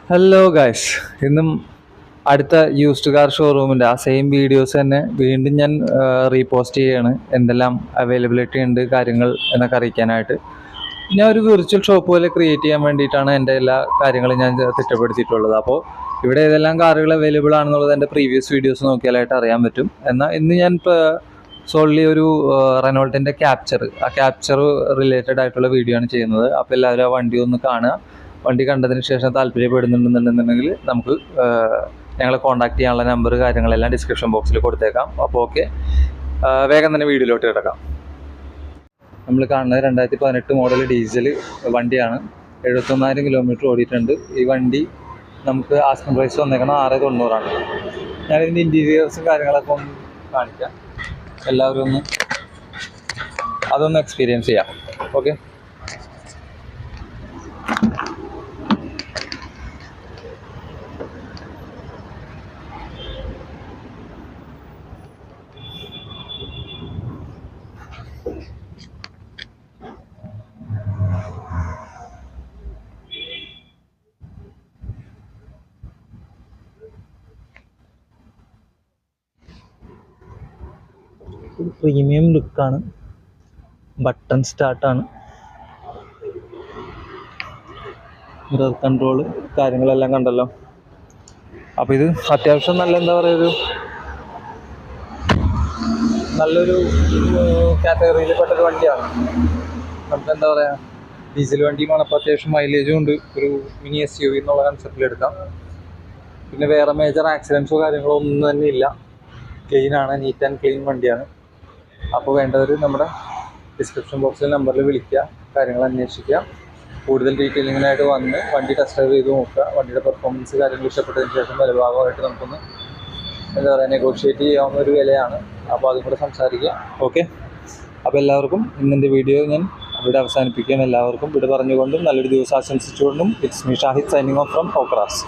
Hello guys, ഇന്നും അടുത്ത used car ഷോറൂമിൻ്റെ ആ സെയിം വീഡിയോസ് തന്നെ വീണ്ടും ഞാൻ റീപോസ്റ്റ് ചെയ്യുകയാണ്. എന്തെല്ലാം അവൈലബിലിറ്റി ഉണ്ട് കാര്യങ്ങൾ എന്നൊക്കെ അറിയിക്കാനായിട്ട്. ഞാൻ ഒരു വിർച്വൽ ഷോപ്പ് പോലെ ക്രിയേറ്റ് ചെയ്യാൻ വേണ്ടിയിട്ടാണ് എൻ്റെ എല്ലാ കാര്യങ്ങളും ഞാൻ തിട്ടപ്പെടുത്തിയിട്ടുള്ളത്. അപ്പോൾ ഇവിടെ ഏതെല്ലാം കാറുകൾ അവൈലബിൾ ആണെന്നുള്ളത് എൻ്റെ പ്രീവിയസ് വീഡിയോസ് നോക്കിയാലായിട്ട് അറിയാൻ പറ്റും. എന്നാൽ ഇന്ന് ഞാൻ സോൺലി ഒരു റെനോൾട്ടിൻ്റെ ആ ക്യാപ്ചർ റിലേറ്റഡ് ആയിട്ടുള്ള വീഡിയോ ആണ് ചെയ്യുന്നത്. അപ്പോൾ എല്ലാവരും ആ വണ്ടി ഒന്ന് കാണുക. വണ്ടി കണ്ടതിന് ശേഷം താല്പര്യപ്പെടുന്നുണ്ടെന്നുണ്ടെങ്കിൽ നമുക്ക് ഞങ്ങളെ കോൺടാക്ട് ചെയ്യാനുള്ള നമ്പർ കാര്യങ്ങളെല്ലാം ഡിസ്ക്രിപ്ഷൻ ബോക്സിൽ കൊടുത്തേക്കാം. അപ്പോൾ ഓക്കെ, വേഗം തന്നെ വീഡിയോയിലോട്ട് കിടക്കാം. നമ്മൾ കാണുന്നത് 2018 മോഡൽ ഡീസൽ വണ്ടിയാണ്. 71,000 കിലോമീറ്റർ ഓടിയിട്ടുണ്ട്. ഈ വണ്ടി നമുക്ക് ആസ്കിംഗ് പ്രൈസ് വന്നേക്കണം 690 ഞാനിതിൻ്റെ ഇൻറ്റീരിയേഴ്സും കാര്യങ്ങളൊക്കെ ഒന്ന് കാണിക്കാം. എല്ലാവരും അതൊന്ന് എക്സ്പീരിയൻസ് ചെയ്യാം. ഓക്കെ, പ്രീമിയം ലുക്കാണ്. ബട്ടൺ സ്റ്റാർട്ടാണ്. മിറർ കൺട്രോള് കാര്യങ്ങളെല്ലാം കണ്ടല്ലോ. അപ്പോൾ ഇത് അത്യാവശ്യം നല്ല എന്താ പറയുക, നല്ലൊരു കാറ്റഗറിയിൽപ്പെട്ടൊരു വണ്ടിയാണ്. നമുക്ക് എന്താ പറയുക, ഡീസൽ വണ്ടിയുമാണ്. അപ്പോൾ അത്യാവശ്യം മൈലേജും ഉണ്ട്. ഒരു മിനി SUV എന്നുള്ള കൺസെപ്റ്റിൽ എടുക്കാം. പിന്നെ വേറെ മേജർ ആക്സിഡൻസോ കാര്യങ്ങളോ ഒന്നും തന്നെ ഇല്ല. ക്ലീനാണ്, നീറ്റ് ആൻഡ് ക്ലീൻ വണ്ടിയാണ്. അപ്പോൾ വേണ്ടവർ നമ്മുടെ ഡിസ്ക്രിപ്ഷൻ ബോക്സിൽ നമ്പറിൽ വിളിക്കുക, കാര്യങ്ങൾ അന്വേഷിക്കുക. കൂടുതൽ ഡീറ്റെയിലിങ്ങിനായിട്ട് വന്ന് വണ്ടി ടെസ്റ്റ് ഡ്രൈവ് ചെയ്ത് നോക്കുക. വണ്ടിയുടെ പെർഫോമൻസ് കാര്യങ്ങൾ ഇഷ്ടപ്പെട്ടതിന് ശേഷം വിലഭാഗമായിട്ട് നമുക്കൊന്ന് എന്താ പറയുക, നെഗോഷിയേറ്റ് ചെയ്യാവുന്ന ഒരു വിലയാണ്. അപ്പോൾ അതും കൂടെ സംസാരിക്കുക. ഓക്കെ, അപ്പോൾ എല്ലാവർക്കും ഇന്നത്തെ വീഡിയോ ഞാൻ ഇവിടെ അവസാനിപ്പിക്കുകയാണ്. എല്ലാവർക്കും ഇവിടെ പറഞ്ഞുകൊണ്ടും നല്ലൊരു ദിവസം ആശംസിച്ചുകൊണ്ടും it's me Shahid signing off from ഓക്രാസ്.